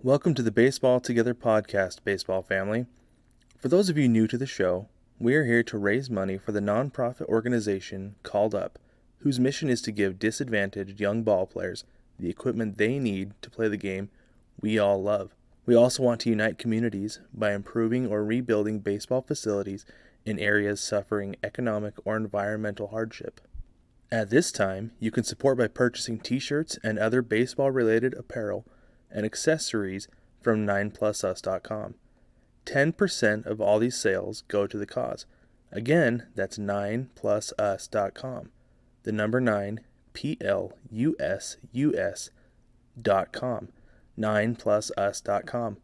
Welcome to the Baseball Together podcast, baseball family. For those of you new to the show, we are here to raise money for the nonprofit organization Called Up, whose mission is to give disadvantaged young ball players the equipment they need to play the game we all love. We also want to unite communities by improving or rebuilding baseball facilities in areas suffering economic or environmental hardship. At this time, you can support by purchasing t-shirts and other baseball-related apparel and accessories from 9plusus.com. 10% of all these sales go to the cause. Again, that's 9plusus.com. The number 9, plusus.com. 9plusus.com.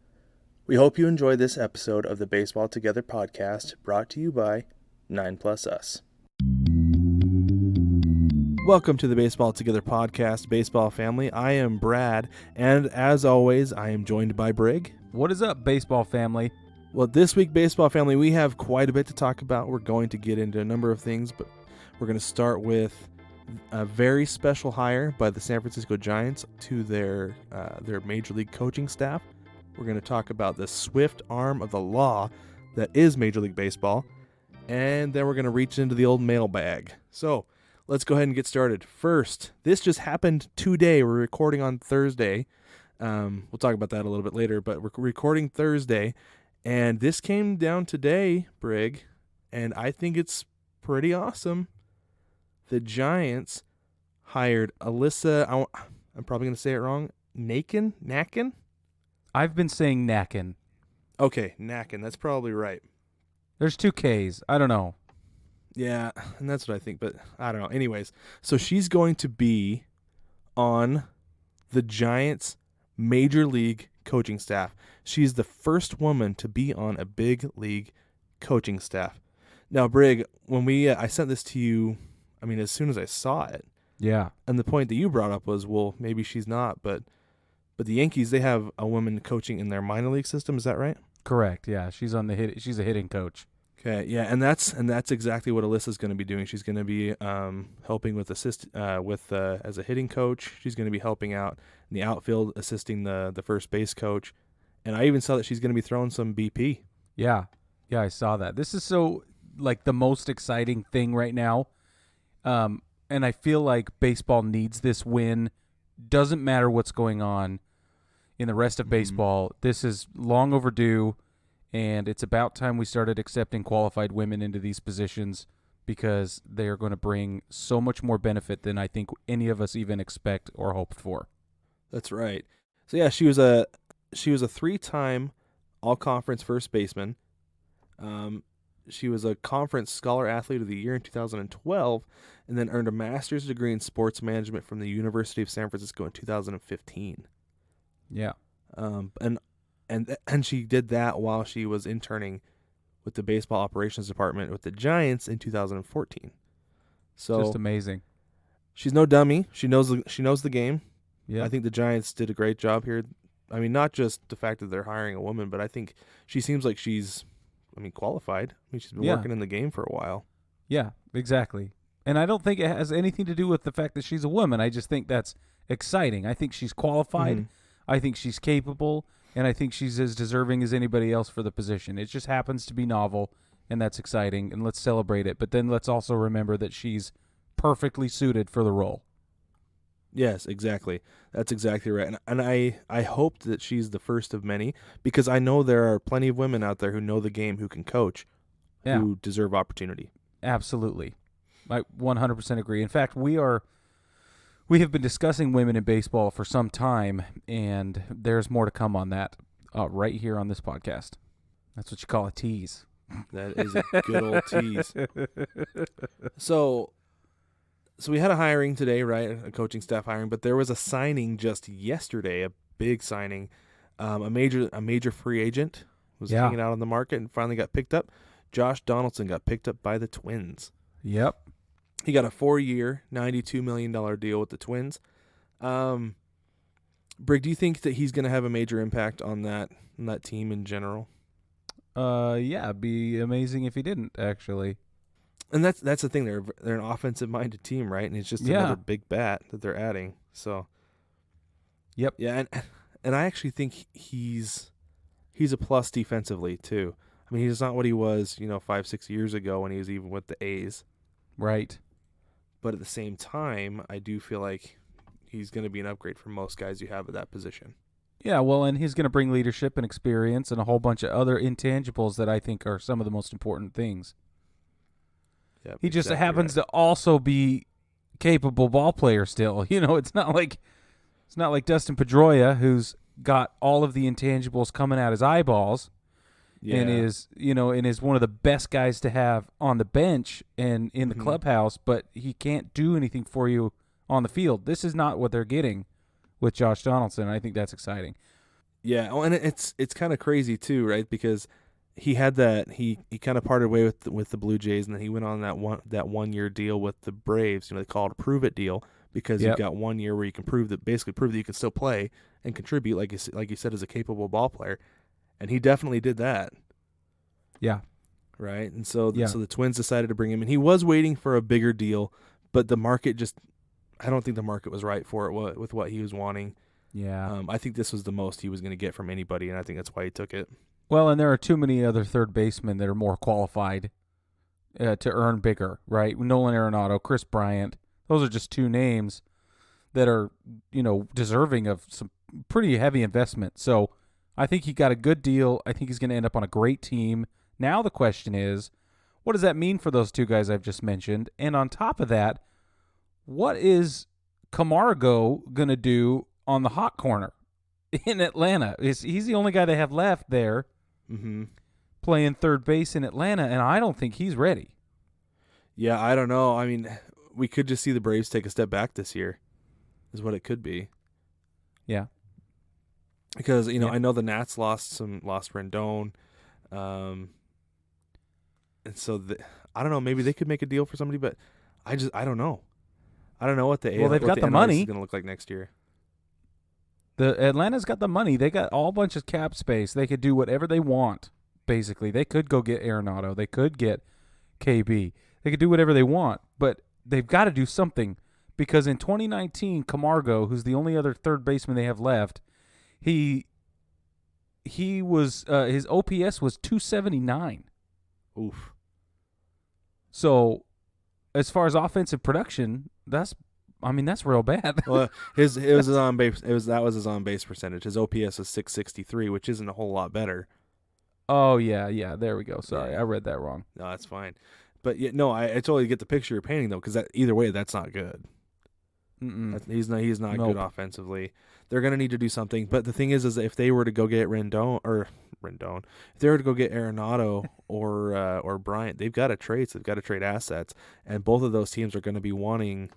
We hope you enjoy this episode of the Baseball Together podcast, brought to you by 9plusus. Welcome to the Baseball Together podcast, baseball family. I am Brad, and as always, I am joined by Brig. What is up, baseball family? Well, this week, baseball family, we have quite a bit to talk about. We're going to get into a number of things, but we're going to start with a very special hire by the San Francisco Giants to their Major League coaching staff. We're going to talk about the swift arm of the law that is Major League Baseball, and then we're going to reach into the old mailbag. So let's go ahead and get started. First, this just happened today. We're recording on Thursday. We'll talk about that a little bit later, but we're recording Thursday, and this came down today, Brig, and I think it's pretty awesome. The Giants hired Alyssa, I'm probably going to say it wrong, Nakken? I've been saying Nakken. Okay, Nakken, that's probably right. There's two Ks. I don't know. Yeah, and that's what I think, but I don't know. Anyways, so she's going to be on the Giants' Major League coaching staff. She's the first woman to be on a big league coaching staff. Now, Brig, when I sent this to you, as soon as I saw it. Yeah. And the point that you brought up was, well, maybe she's not, but the Yankees, they have a woman coaching in their minor league system. Is that right? Correct. Yeah, she's on the hit. She's a hitting coach. Okay, yeah, and that's exactly what Alyssa's going to be doing. She's going to be helping with as a hitting coach. She's going to be helping out in the outfield, assisting the first base coach, and I even saw that she's going to be throwing some BP. Yeah, I saw that. This is so like the most exciting thing right now, and I feel like baseball needs this win. Doesn't matter what's going on in the rest of baseball. This is long overdue. And it's about time we started accepting qualified women into these positions because they are going to bring so much more benefit than I think any of us even expect or hoped for. That's right. So yeah, she was a 3-time all-conference first baseman. She was a conference scholar athlete of the year in 2012, and then earned a master's degree in sports management from the University of San Francisco in 2015. Yeah. And she did that while she was interning with the baseball operations department with the Giants in 2014. So just amazing. She's no dummy. She knows the game. Yeah. I think the Giants did a great job here. Not just the fact that they're hiring a woman, but I think she seems like she's qualified. She's been working in the game for a while. Yeah, exactly. And I don't think it has anything to do with the fact that she's a woman. I just think that's exciting. I think she's qualified. Mm-hmm. I think she's capable. And I think she's as deserving as anybody else for the position. It just happens to be novel, and that's exciting, and let's celebrate it. But then let's also remember that she's perfectly suited for the role. Yes, exactly. That's exactly right. And I hope that she's the first of many, because I know there are plenty of women out there who know the game, who can coach, who deserve opportunity. Absolutely. I 100% agree. In fact, we have been discussing women in baseball for some time, and there's more to come on that right here on this podcast. That's what you call a tease. That is a good old tease. So we had a hiring today, right? A coaching staff hiring, but there was a signing just yesterday, a big signing. A major free agent was hanging out on the market and finally got picked up. Josh Donaldson got picked up by the Twins. Yep. He got a 4-year, $92 million deal with the Twins. Brig, do you think that he's going to have a major impact on that team in general? Yeah, it'd be amazing if he didn't, actually. And that's the thing. They're an offensive-minded team, right? And it's just another big bat that they're adding. So, yep. Yeah, and I actually think he's a plus defensively too. I mean, he's not what he was, 5-6 years ago when he was even with the A's. Right. But at the same time, I do feel like he's going to be an upgrade for most guys you have at that position. Yeah, well, and he's going to bring leadership and experience and a whole bunch of other intangibles that I think are some of the most important things. Yep, He just exactly happens right. to also be capable ball player still. It's not like Dustin Pedroia, who's got all of the intangibles coming out his eyeballs, and is one of the best guys to have on the bench and in the clubhouse, but he can't do anything for you on the field. This is not what they're getting with Josh Donaldson. I think that's exciting. Yeah, and it's kind of crazy too, right? Because he had that he kind of parted way with the Blue Jays, and then he went on that 1 year deal with the Braves. They call it a prove it deal because you've got 1 year where you can prove that you can still play and contribute, like you said, as a capable ball player, and he definitely did that. Yeah. Right, and so the Twins decided to bring him in. He was waiting for a bigger deal, but the market I don't think the market was right for it with what he was wanting. Yeah. I think this was the most he was going to get from anybody, and I think that's why he took it. Well, and there are too many other third basemen that are more qualified to earn bigger, right? Nolan Arenado, Chris Bryant. Those are just two names that are, deserving of some pretty heavy investment. So I think he got a good deal. I think he's going to end up on a great team. Now the question is, what does that mean for those two guys I've just mentioned? And on top of that, what is Camargo going to do on the hot corner in Atlanta? He's the only guy they have left there playing third base in Atlanta, and I don't think he's ready. Yeah, I don't know. I mean, we could just see the Braves take a step back this year is what it could be. Yeah. Because, I know the Nats lost Rendon. And so I don't know, maybe they could make a deal for somebody, but I don't know. I don't know what they've got the NL money. is going to look like next year. The Atlanta's got the money. They got all bunch of cap space. They could do whatever they want. Basically, they could go get Arenado. They could get KB. They could do whatever they want, but they've got to do something because in 2019, Camargo, who's the only other third baseman they have left, he was his OPS was 279. Oof. So, as far as offensive production, that's real bad. Well, his on base his on base percentage. His OPS is 663, which isn't a whole lot better. Oh yeah, there we go. Sorry, I read that wrong. No, that's fine. But I totally get the picture you're painting though, because either way, that's not good. He's not good offensively. They're gonna need to do something. But the thing is if they were to go get Rendon, if they were to go get Arenado or Bryant, they've got to trade. So they've got to trade assets, and both of those teams are going to be wanting.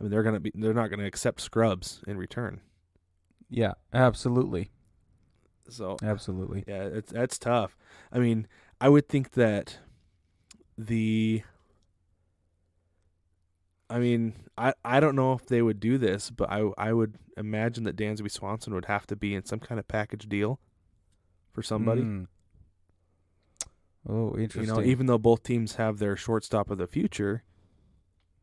I mean, they're not going to accept scrubs in return. Yeah, absolutely. So absolutely, yeah, that's tough. I mean, I would think that I don't know if they would do this, but I would imagine that Dansby Swanson would have to be in some kind of package deal for somebody. Oh, interesting. Even though both teams have their shortstop of the future.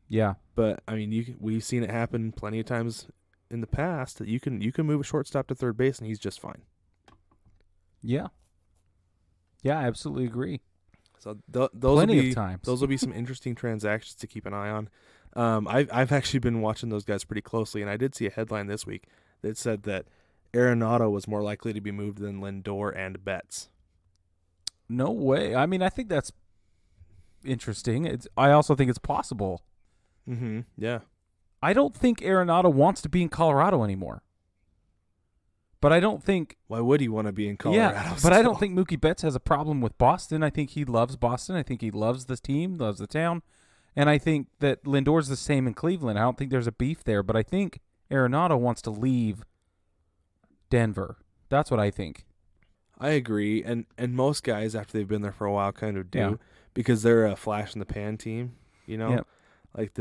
Yeah. But I mean, we've seen it happen plenty of times in the past that you can move a shortstop to third base and he's just fine. Yeah. Yeah, I absolutely agree. So those will be some interesting transactions to keep an eye on. I've actually been watching those guys pretty closely, and I did see a headline this week that said that Arenado was more likely to be moved than Lindor and Betts. No way. I mean, I think that's interesting. I also think it's possible. Mm-hmm. Yeah. I don't think Arenado wants to be in Colorado anymore. But I don't think... Why would he want to be in Colorado? Yeah, but I don't think Mookie Betts has a problem with Boston. I think he loves Boston. I think he loves the team, loves the town. And I think that Lindor's the same in Cleveland. I don't think there's a beef there. But I think Arenado wants to leave Denver. That's what I think. I agree. And most guys, after they've been there for a while, kind of do. Yeah. Because they're a flash-in-the-pan team, Yep. Like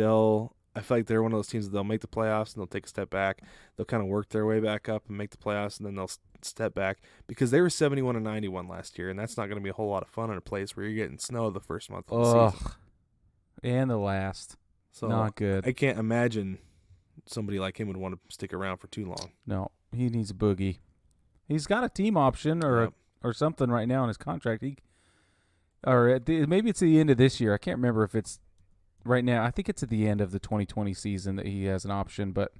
I feel like they're one of those teams that they'll make the playoffs and they'll take a step back. They'll kind of work their way back up and make the playoffs, and then they'll step back because they were 71-91 last year, and that's not going to be a whole lot of fun in a place where you're getting snow the first month of the season. And the last. So not good. I can't imagine somebody like him would want to stick around for too long. No. He needs a boogie. He's got a team option or Yep. or something right now in his contract. Maybe it's at the end of this year. I can't remember if it's right now. I think it's at the end of the 2020 season that he has an option, but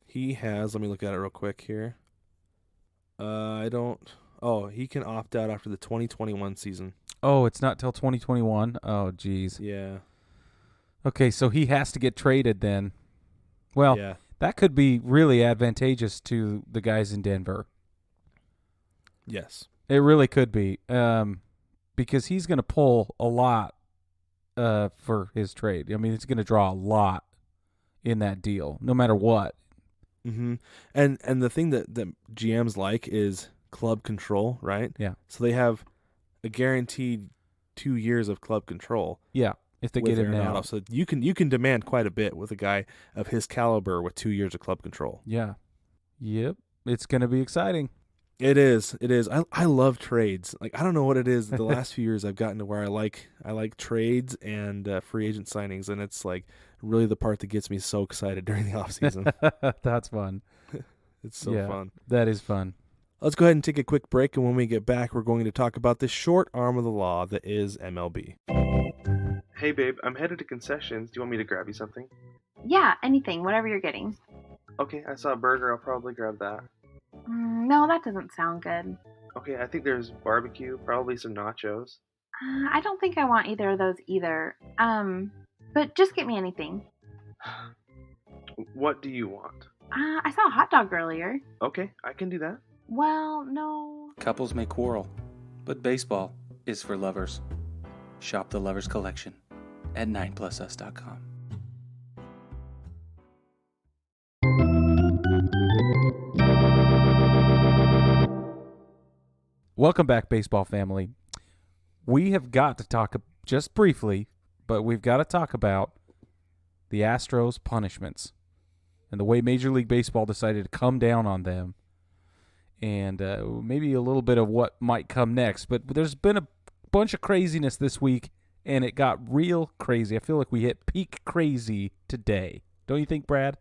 He has. Let me look at it real quick here. I don't. Oh, he can opt out after the 2021 season. oh, it's not till 2021. Oh, geez. Yeah. Okay, so he has to get traded then. Well, Yeah. that could be really advantageous to the guys in Denver. Yes. It really could be, because he's going to pull a lot for his trade. I mean, it's going to draw a lot in that deal, no matter what. Mm-hmm. And the thing that GMs like is club control, right? Yeah. So they have a guaranteed 2 years of club control. Yeah, if they with get him Arenado. now. So you can demand quite a bit with a guy of his caliber with 2 years of club control. Yeah. Yep. It's going to be exciting. It is. It is. I love trades. Like, I don't know what it is. The last few years I've gotten to where I like trades and free agent signings, and it's like really the part that gets me so excited during the offseason. That's fun. It's so Yeah, fun. That is fun. Let's go ahead and take a quick break, and when we get back, we're going to talk about the short arm of the law that is MLB. Hey, babe, I'm headed to concessions. Do you want me to grab you something? Yeah, anything, whatever you're getting. Okay, I saw a burger. I'll probably grab that. No, that doesn't sound good. Okay, I think there's barbecue, probably some nachos. I don't think I want either of those either. But just get me anything. What do you want? I saw a hot dog earlier. Okay, I can do that. Well, no. Couples may quarrel, but baseball is for lovers. Shop the Lovers Collection at 9plusus.com. Welcome back, baseball family. We have got to talk just briefly, but we've got to talk about the Astros' punishments and the way Major League Baseball decided to come down on them, and maybe a little bit of what might come next. But there's been a bunch of craziness this week, and it got real crazy. I feel like we hit peak crazy today. Don't you think, Brad?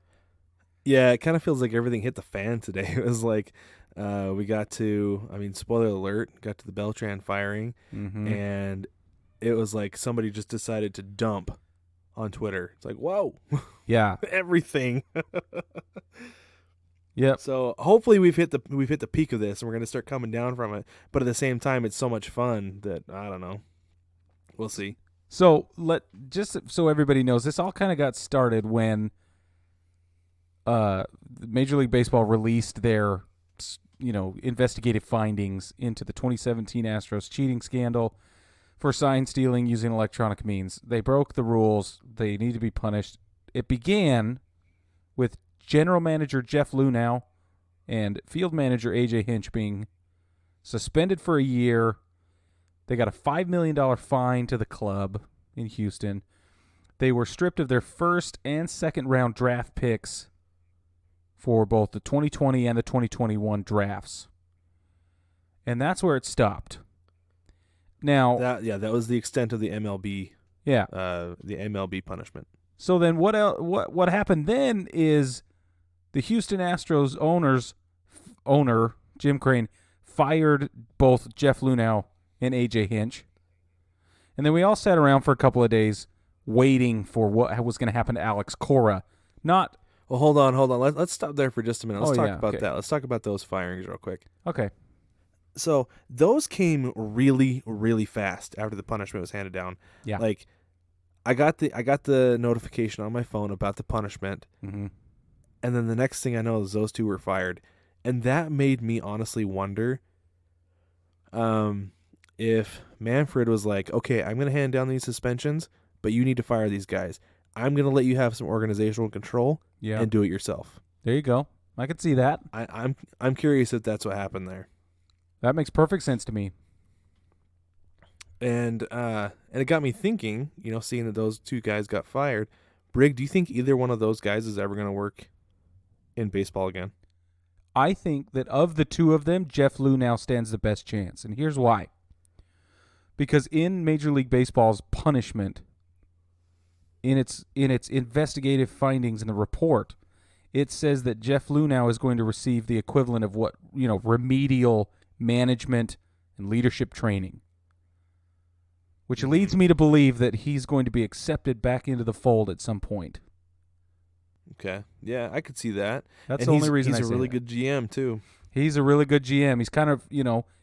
Yeah, it kind of feels like everything hit the fan today. It was like we got to, spoiler alert, got to the Beltran firing, and it was like somebody just decided to dump on Twitter. It's like, whoa, Yeah. everything. Yep. So hopefully we've hit the peak of this, and we're gonna start coming down from it. But at the same time, it's so much fun that I don't know. We'll see. So just so everybody knows, this all kind of got started when Major League Baseball released their investigative findings into the 2017 Astros cheating scandal for sign stealing using electronic means. They broke the rules. They need to be punished. It began with general manager Jeff Lunau and field manager AJ Hinch being suspended for a year. They got a $5 million fine to the club in Houston. They were stripped of their first and second round draft picks for both the 2020 and the 2021 drafts. And that's where it stopped. Now, that was the extent of the MLB. Yeah. The MLB punishment. So then what happened then is the Houston Astros owner, Jim Crane, fired both Jeff Lunau and AJ Hinch. And then we all sat around for a couple of days waiting for what was going to happen to Alex Cora. Well, hold on. Let's stop there for just a minute. Let's talk about okay. that. Let's talk about those firings real quick. Okay. So those came really, really fast after the punishment was handed down. Yeah. Like, I got the notification on my phone about the punishment, Mm-hmm. and then the next thing I know is those two were fired, and that made me honestly wonder, if Manfred was like, okay, I'm going to hand down these suspensions, but you need to fire these guys. I'm going to let you have some organizational control and do it yourself. There you go. I could see that. I'm curious if that's what happened there. That makes perfect sense to me. And it got me thinking, seeing that those two guys got fired. Brig, do you think either one of those guys is ever going to work in baseball again? I think that of the two of them, Jeff Lunau stands the best chance. And here's why. Because in Major League Baseball's punishment, in its investigative findings in the report, it says that Jeff Lunau is going to receive the equivalent of what, remedial management and leadership training, which leads me to believe that he's going to be accepted back into the fold at some point. Okay. Yeah, I could see that. That's and the only reason he's I a say really that. good GM too. He's a really good GM. He's kind of,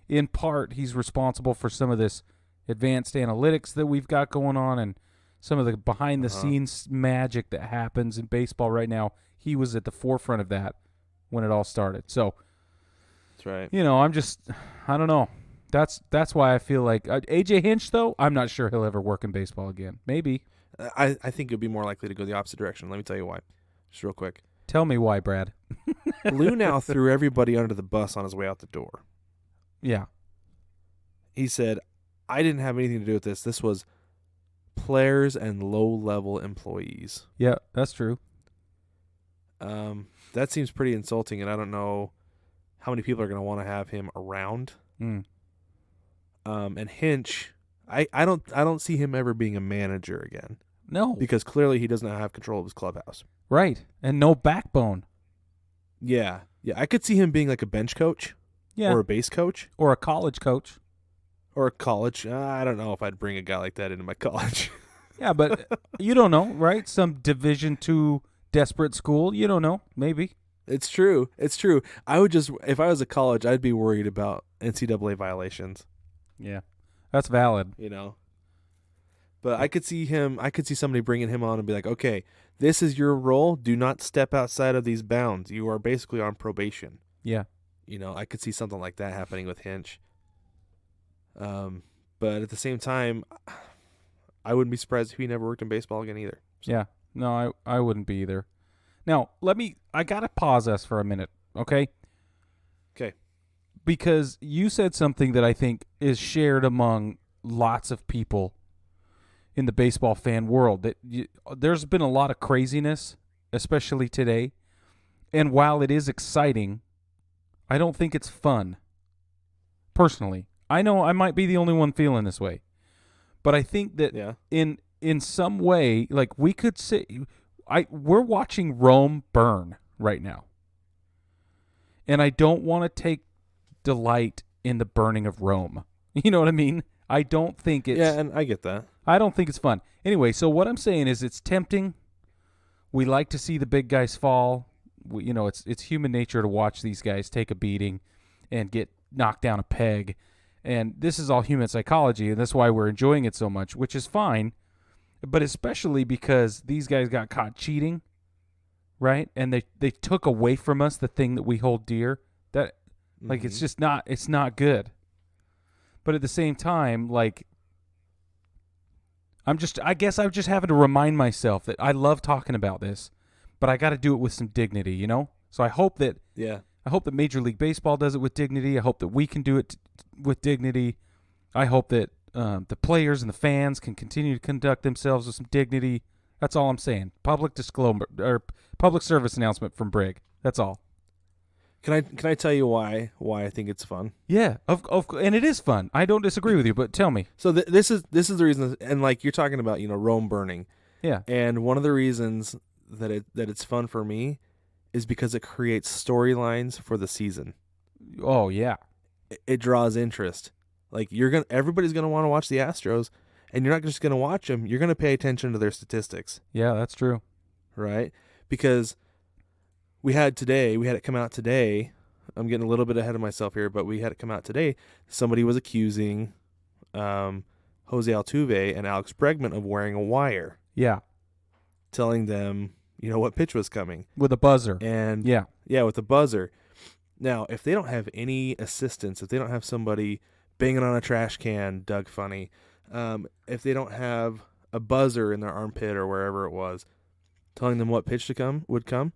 in part, he's responsible for some of this advanced analytics that we've got going on and some of the behind-the-scenes magic that happens in baseball right now. He was at the forefront of that when it all started. So, that's right. I don't know. That's why I feel like A.J. Hinch, though, I'm not sure he'll ever work in baseball again. Maybe. I think it'd be more likely to go the opposite direction. Let me tell you why. Just real quick. Tell me why, Brad. Lunau threw everybody under the bus on his way out the door. Yeah. He said, I didn't have anything to do with this. This was players and low-level employees. Yeah, that's true. That seems pretty insulting, and I don't know how many people are going to want to have him around. Mm. And Hinch, I don't see him ever being a manager again. No. Because clearly he doesn't have control of his clubhouse. Right. And no backbone. Yeah. I could see him being like a bench coach. Yeah. Or a base coach. Or a college coach. Or a college. I don't know if I'd bring a guy like that into my college. Yeah, but you don't know, right? Some Division II desperate school. You don't know. Maybe. It's true. I would just, if I was a college, I'd be worried about NCAA violations. Yeah. That's valid. But I could see somebody bringing him on and be like, okay, this is your role. Do not step outside of these bounds. You are basically on probation. Yeah. I could see something like that happening with Hinch. But at the same time, I wouldn't be surprised if he never worked in baseball again either. So. Yeah. No, I wouldn't be either. Now, I got to pause us for a minute, okay? Okay. Because you said something that I think is shared among lots of people in the baseball fan world. There's been a lot of craziness, especially today. And while it is exciting, I don't think it's fun. Personally. I know I might be the only one feeling this way. But I think that in some way, like we could say, we're watching Rome burn right now. And I don't want to take delight in the burning of Rome. You know what I mean? I don't think it's... Yeah, and I get that. I don't think it's fun. Anyway, so what I'm saying is it's tempting. We like to see the big guys fall. It's human nature to watch these guys take a beating and get knocked down a peg. And this is all human psychology, and that's why we're enjoying it so much, which is fine. But especially because these guys got caught cheating, right? And they took away from us the thing that we hold dear. That, like, it's just not, it's not good. But at the same time, like, I guess I'm just having to remind myself that I love talking about this, but I got to do it with some dignity, So I hope that Major League Baseball does it with dignity. I hope that we can do it with dignity. I hope that the players and the fans can continue to conduct themselves with some dignity. That's all I'm saying. Public disclosure or public service announcement from Brig. That's all. Can I tell you why I think it's fun? Yeah, and it is fun. I don't disagree with you, but tell me. So this is the reason, and like you're talking about, Rome burning. Yeah. And one of the reasons that it's fun for me is because it creates storylines for the season. Oh yeah. It draws interest. Like everybody's gonna want to watch the Astros, and you're not just gonna watch them. You're gonna pay attention to their statistics. Yeah, that's true. Right? Because we had it come out today. I'm getting a little bit ahead of myself here, but we had it come out today. Somebody was accusing Jose Altuve and Alex Bregman of wearing a wire. Yeah. Telling them, what pitch was coming. With a buzzer. And yeah, with a buzzer. Now, if they don't have any assistance, if they don't have somebody banging on a trash can, Doug Funny, if they don't have a buzzer in their armpit or wherever it was, telling them what pitch would come,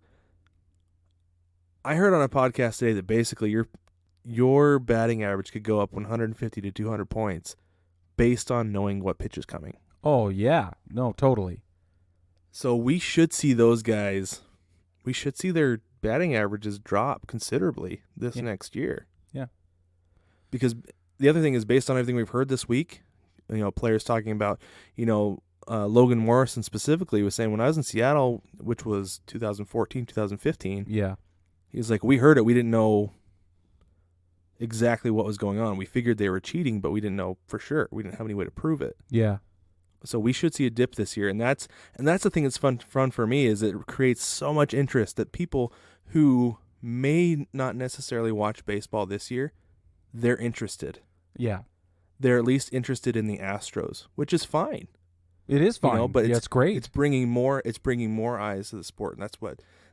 I heard on a podcast today that basically your batting average could go up 150 to 200 points based on knowing what pitch is coming. Oh, yeah. No, totally. So we should see those guys, we should see their batting averages drop considerably this next year. Yeah. Because the other thing is, based on everything we've heard this week, players talking about, Logan Morrison specifically was saying when I was in Seattle, which was 2014, 2015, Yeah. he was like, we heard it. We didn't know exactly what was going on. We figured they were cheating, but we didn't know for sure. We didn't have any way to prove it. Yeah. So we should see a dip this year, and that's the thing that's fun for me is it creates so much interest that people who may not necessarily watch baseball this year, they're interested. Yeah. They're at least interested in the Astros, which is fine. It is fine, You know, but it's great. It's bringing more eyes to the sport, and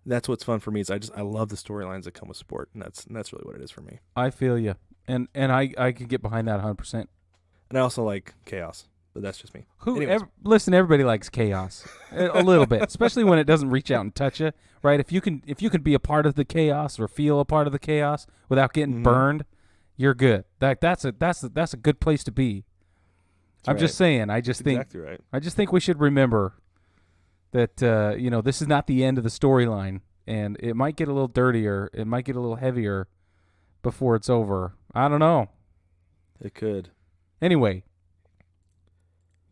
that's what's fun for me. Is I love the storylines that come with sport, and that's really what it is for me. I feel you, and I can get behind that 100%. And I also like chaos, but that's just me. Listen, everybody likes chaos a little bit, especially when it doesn't reach out and touch you, right? If you can be a part of the chaos or feel a part of the chaos without getting burned, you're good. That's a good place to be. I'm just saying. I just think exactly right. I just think we should remember that this is not the end of the storyline, and it might get a little dirtier. It might get a little heavier before it's over. I don't know. It could. Anyway,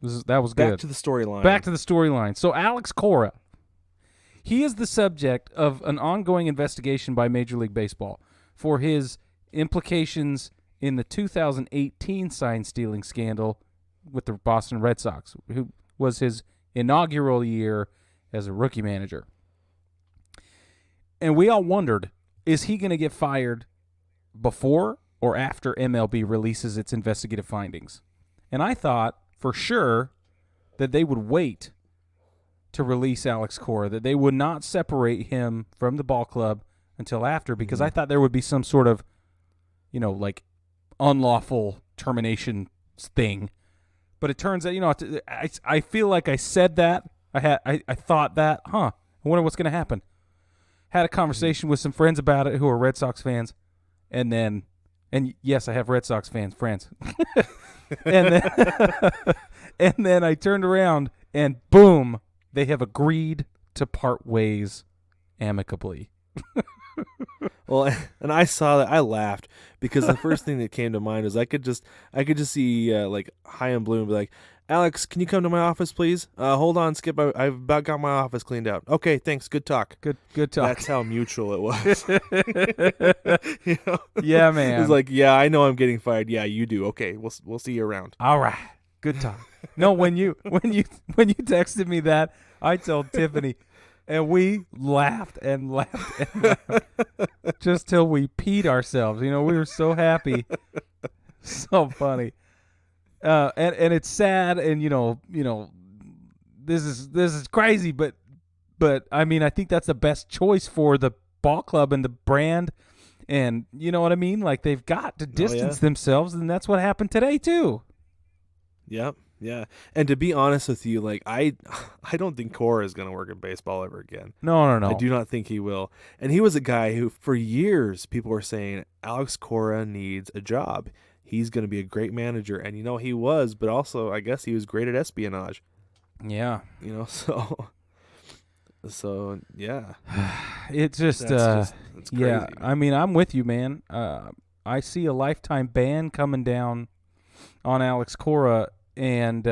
that was good. Back to the storyline. Back to the storyline. So Alex Cora, he is the subject of an ongoing investigation by Major League Baseball for his implications in the 2018 sign stealing scandal with the Boston Red Sox, who was his inaugural year as a rookie manager. And we all wondered, is he going to get fired before or after MLB releases its investigative findings? And I thought for sure that they would wait to release Alex Cora, that they would not separate him from the ball club until after, because I thought there would be some sort of, like unlawful termination thing. But it turns out, I feel like I said that. I thought that, I wonder what's going to happen. Had a conversation with some friends about it who are Red Sox fans, and yes, I have Red Sox friends. and then I turned around and boom, they have agreed to part ways amicably. Well, and I saw that, I laughed because the first thing that came to mind was I could just see like High and Blue and be like, Alex, can you come to my office, please? Hold on, Skip. I've about got my office cleaned out. Okay, thanks. Good talk. Good talk. That's how mutual it was. Yeah, man. It's like, yeah, I know I'm getting fired. Yeah, you do. Okay, we'll see you around. All right. Good talk. No, when you texted me that, I told Tiffany, and we laughed and laughed and laughed just till we peed ourselves. We were so happy. So funny. And it's sad, and this is crazy, but I mean, I think that's the best choice for the ball club and the brand, and you know what I mean? Like, they've got to distance themselves, and that's what happened today too. Yep. Yeah. And to be honest with you, like, I don't think Cora is going to work in baseball ever again. No. I do not think he will. And he was a guy who, for years, people were saying, Alex Cora needs a job. He's going to be a great manager. And, he was, but also, I guess he was great at espionage. Yeah. So yeah. It's just, it's crazy. yeah, I mean, I'm with you, man. I see a lifetime ban coming down on Alex Cora. And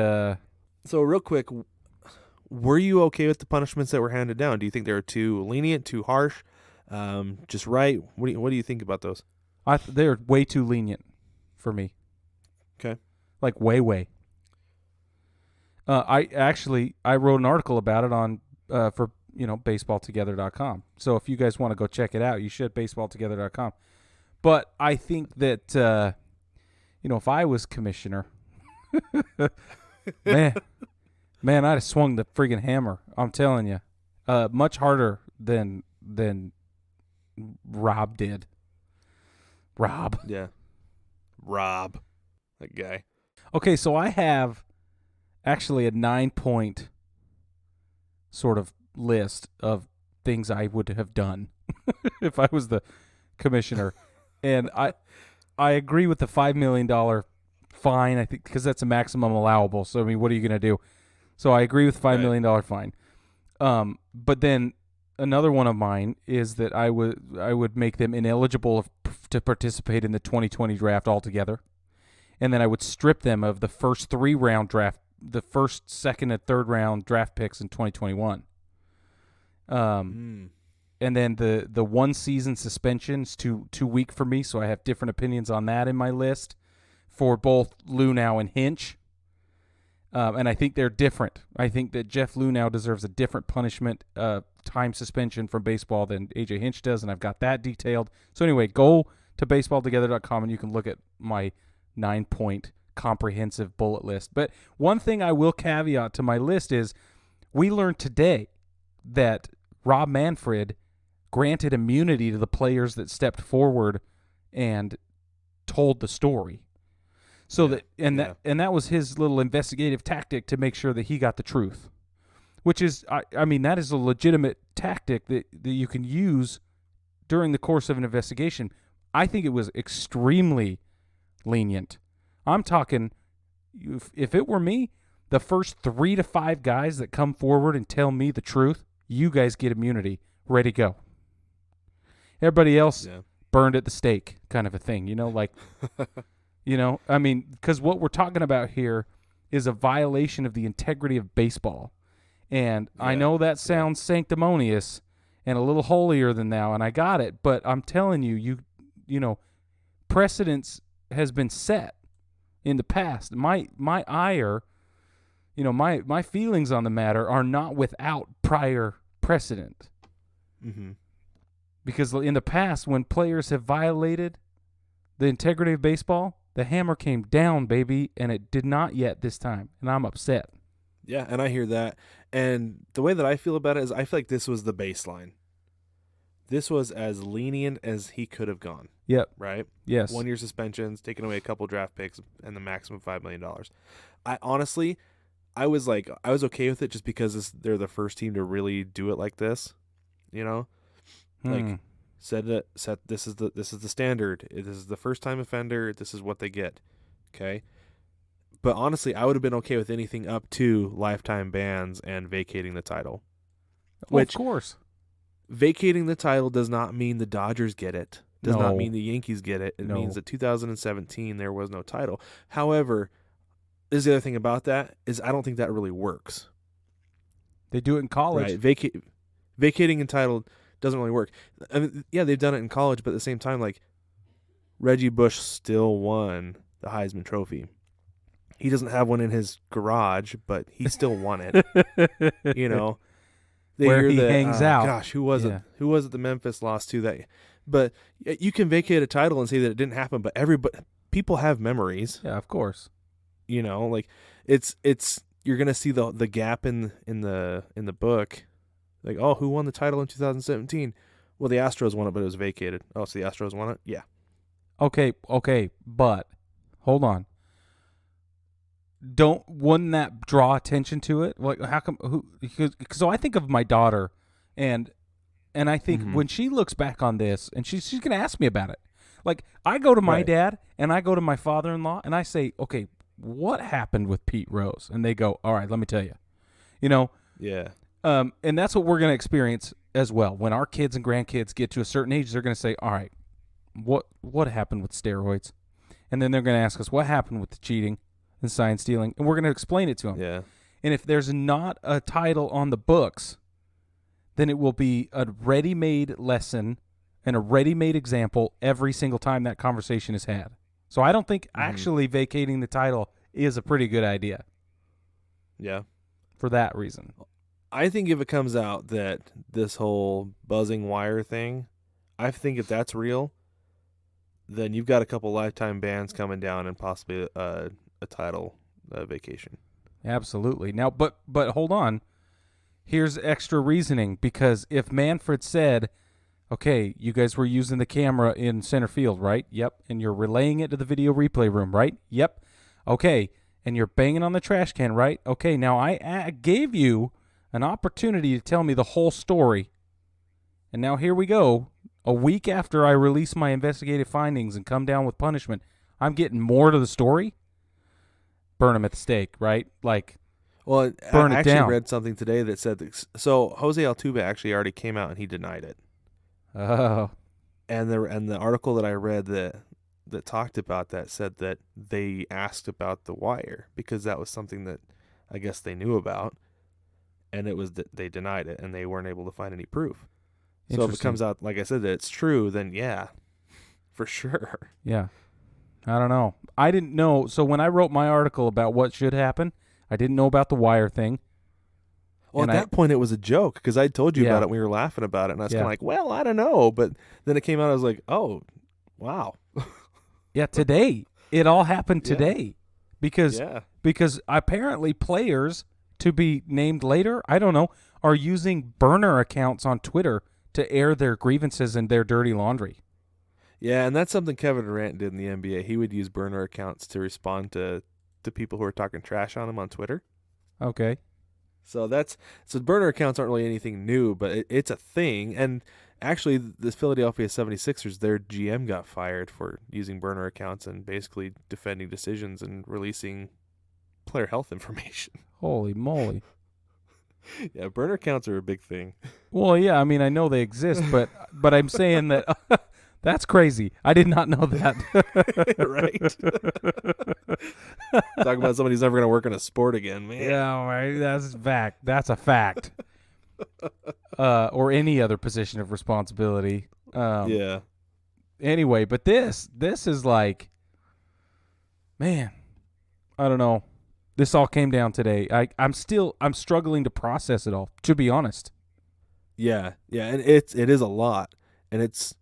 so real quick, were you okay with the punishments that were handed down? Do you think they were too lenient, too harsh, just right? What do you think about those? They're way too lenient for me. Okay. Like way. I wrote an article about it on for baseballtogether.com. So if you guys want to go check it out, you should, baseballtogether.com. But I think that if I was commissioner, man, I'd have swung the friggin' hammer. I'm telling you, much harder than Rob did. Rob, yeah, Rob, that guy. Okay, so I have actually a 9-point sort of list of things I would have done if I was the commissioner, and I agree with the $5 million fine, I think, because that's a maximum allowable. So, I mean, what are you going to do? So I agree with $5 million fine. But then another one of mine is that I would make them ineligible to participate in the 2020 draft altogether. And then I would strip them of the first 3 round draft the first, second, and third round draft picks in 2021. And then the 1 season suspension is too weak for me, so I have different opinions on that in my list for both Luhnow and Hinch. And I think they're different. I think that Jeff Luhnow deserves a different punishment, time suspension from baseball than AJ Hinch does, and I've got that detailed. So anyway, go to baseballtogether.com and you can look at my 9-point comprehensive bullet list. But one thing I will caveat to my list is we learned today that Rob Manfred granted immunity to the players that stepped forward and told the story. So that was his little investigative tactic to make sure that he got the truth, which is, I mean, that is a legitimate tactic that you can use during the course of an investigation. I think it was extremely lenient. I'm talking, if it were me, the first 3 to 5 guys that come forward and tell me the truth, you guys get immunity, ready to go. Everybody else burned at the stake, kind of a thing, like. I mean, because what we're talking about here is a violation of the integrity of baseball. And I know that sounds sanctimonious and a little holier than thou, and I got it. But I'm telling you, precedence has been set in the past. My ire, my feelings on the matter are not without prior precedent. Mm-hmm. Because in the past, when players have violated the integrity of baseball, the hammer came down, baby, and it did not yet this time, and I'm upset. Yeah, and I hear that. And the way that I feel about it is I feel like this was the baseline. This was as lenient as he could have gone. Yep. Right? Yes. 1 year suspensions, taking away a couple draft picks, and the maximum $5 million. I was okay with it just because they're the first team to really do it like this. Like this is the standard. This is the first time offender. This is what they get. Okay. But honestly, I would have been okay with anything up to lifetime bans and vacating the title. Of course. Vacating the title does not mean the Dodgers get it. Does not mean the Yankees get it. It means that 2017 there was no title. However, there's the other thing about that is I don't think that really works. They do it in college. Right. Vacating a title doesn't really work. I mean, yeah, they've done it in college, but at the same time, like, Reggie Bush still won the Heisman Trophy. He doesn't have one in his garage, but he still won it. Where he hangs out. Gosh, who was it? Who was it? The Memphis lost to that. But you can vacate a title and say that it didn't happen. But people have memories. Yeah, of course. Like it's you're gonna see the gap in the book. Like, oh, who won the title in 2017? Well, the Astros won it, but it was vacated. Oh, so the Astros won it? Yeah. Okay, but hold on. Wouldn't that draw attention to it? Like, how come? So I think of my daughter, and I think when she looks back on this, and she's gonna ask me about it. Like, I go to my dad and I go to my father-in-law, and I say, okay, what happened with Pete Rose? And they go, all right, let me tell you. Yeah. And that's what we're going to experience as well. When our kids and grandkids get to a certain age, they're going to say, all right, what happened with steroids? And then they're going to ask us, what happened with the cheating and sign stealing? And we're going to explain it to them. Yeah. And if there's not a title on the books, then it will be a ready-made lesson and a ready-made example every single time that conversation is had. So I don't think actually vacating the title is a pretty good idea. Yeah. For that reason. I think if it comes out that this whole buzzing wire thing, I think if that's real, then you've got a couple lifetime bans coming down and possibly a title vacation. Absolutely. Now, but hold on. Here's extra reasoning, because if Manfred said, okay, you guys were using the camera in center field, right? Yep. And you're relaying it to the video replay room, right? Yep. Okay. And you're banging on the trash can, right? Okay. Now I gave you an opportunity to tell me the whole story. And now here we go. A week after I release my investigative findings and come down with punishment, I'm getting more to the story. Burn him at the stake, right? Like, well, burn I it down. actually read something today that said so Jose Altuve actually already came out and he denied it. Oh. And the article that I read that talked about that said that they asked about the wire because that was something that I guess they knew about, and it was they denied it, and they weren't able to find any proof. So if it comes out, like I said, that it's true, then yeah, for sure. Yeah. I don't know. I didn't know. So when I wrote my article about what should happen, I didn't know about the wire thing. Well, at that point, it was a joke because I told you about it. We were laughing about it, and I was kind of like, well, I don't know. But then it came out. I was like, oh, wow. Yeah, today. It all happened today because apparently players, to be named later, I don't know, are using burner accounts on Twitter to air their grievances and their dirty laundry. Yeah, and that's something Kevin Durant did in the NBA. He would use burner accounts to respond to people who are talking trash on him on Twitter. Okay. So burner accounts aren't really anything new, but it's a thing. And actually, the Philadelphia 76ers, their GM got fired for using burner accounts and basically defending decisions and releasing player health information. Holy moly. Yeah, burner accounts are a big thing. Well, yeah, I mean, I know they exist, but I'm saying that that's crazy. I did not know that. Right? Talk about somebody who's never going to work in a sport again, man. Yeah, right. That's a fact. That's a fact. Or any other position of responsibility. Yeah. Anyway, but this is like, man, I don't know. This all came down today. I'm struggling to process it all, to be honest. Yeah, and it is a lot, and it's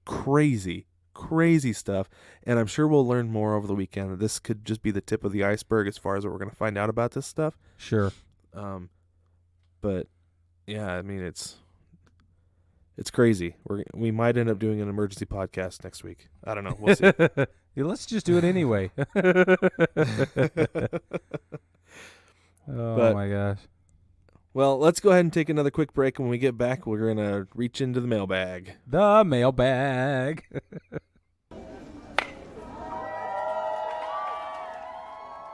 crazy stuff, and I'm sure we'll learn more over the weekend. This could just be the tip of the iceberg as far as what we're going to find out about this stuff. Sure. But yeah, I mean it's crazy. We might end up doing an emergency podcast next week. I don't know. We'll see. Yeah, let's just do it anyway. Oh my gosh. Well, let's go ahead and take another quick break. When we get back, we're going to reach into the mailbag. The mailbag.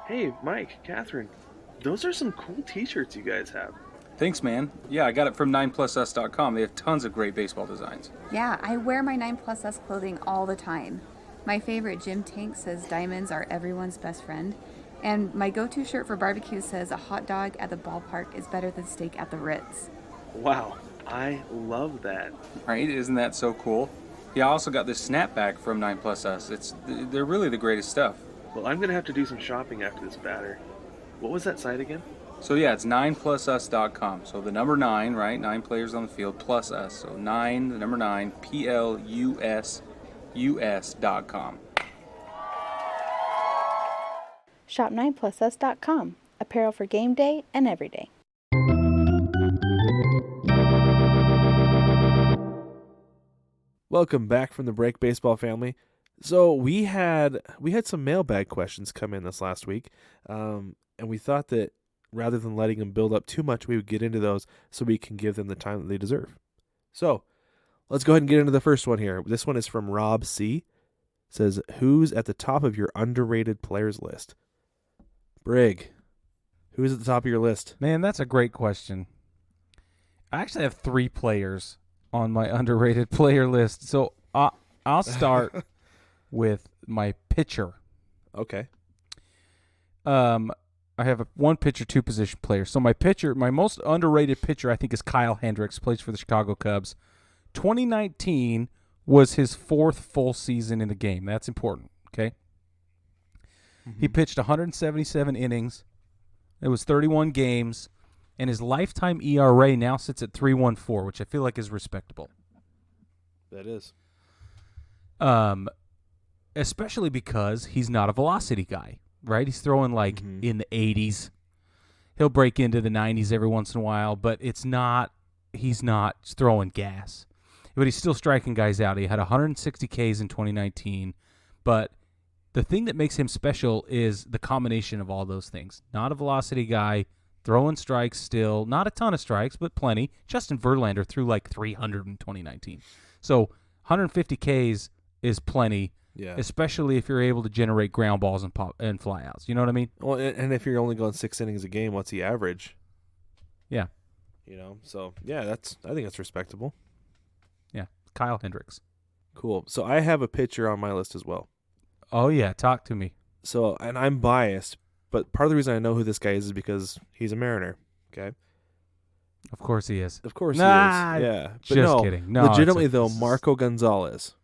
Hey, Mike, Catherine, those are some cool t-shirts you guys have. Thanks, man. Yeah, I got it from 9plusus.com. They have tons of great baseball designs. Yeah, I wear my 9plusus clothing all the time. My favorite gym tank says diamonds are everyone's best friend. And my go-to shirt for barbecue says a hot dog at the ballpark is better than steak at the Ritz. Wow, I love that. Right? Isn't that so cool? Yeah, I also got this snapback from 9plusus. They're really the greatest stuff. Well, I'm going to have to do some shopping after this batter. What was that site again? So yeah, it's 9plusus.com. So the number 9, right? 9 players on the field plus us. So 9, the number 9, PLUSUS.com. Shop 9plusus.com. Apparel for game day and every day. Welcome back from the break, baseball family. So we had some mailbag questions come in this last week, and we thought that rather than letting them build up too much, we would get into those so we can give them the time that they deserve. So let's go ahead and get into the first one here. This one is from Rob C. It says, who's at the top of your underrated players list? Brig, who's at the top of your list? Man, that's a great question. I actually have 3 players on my underrated player list. So I'll start with my pitcher. Okay. I have one pitcher, 2 position players. So my most underrated pitcher, I think, is Kyle Hendricks, plays for the Chicago Cubs. 2019 was his 4th full season in the game. That's important, okay? Mm-hmm. He pitched 177 innings. It was 31 games, and his lifetime ERA now sits at 3.14, which I feel like is respectable. That is. Especially because he's not a velocity guy, right? He's throwing in the 80s. He'll break into the 90s every once in a while, but he's not throwing gas. But he's still striking guys out. He had 160 Ks in 2019, but the thing that makes him special is the combination of all those things. Not a velocity guy, throwing strikes still, not a ton of strikes, but plenty. Justin Verlander threw like 300 in 2019. So 150 Ks is plenty, especially if you're able to generate ground balls and flyouts. You know what I mean? Well, and if you're only going 6 innings a game, what's the average? Yeah. So, yeah, I think that's respectable. Yeah, Kyle Hendricks. Cool. So I have a pitcher on my list as well. Oh, yeah, talk to me. So, and I'm biased But part of the reason I know who this guy is because he's a Mariner. Okay. Of course he is. Of course Nah, he is. Yeah. But just no, kidding. No, legitimately it's though, Marco Gonzalez.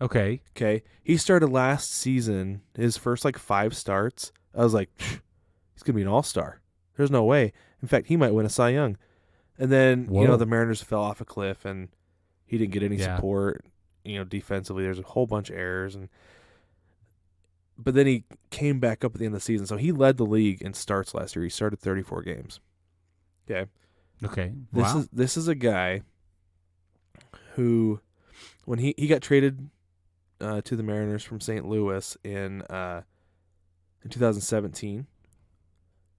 Okay. Okay. He started last season, his first 5 starts. I was like, he's going to be an all-star. There's no way. In fact, he might win a Cy Young. And then, Whoa. the Mariners fell off a cliff and he didn't get any Yeah. support, defensively. There's a whole bunch of errors. But then he came back up at the end of the season. So he led the league in starts last year. He started 34 games. Okay. Okay. This is a guy who, when he got traded to the Mariners from St. Louis in 2017,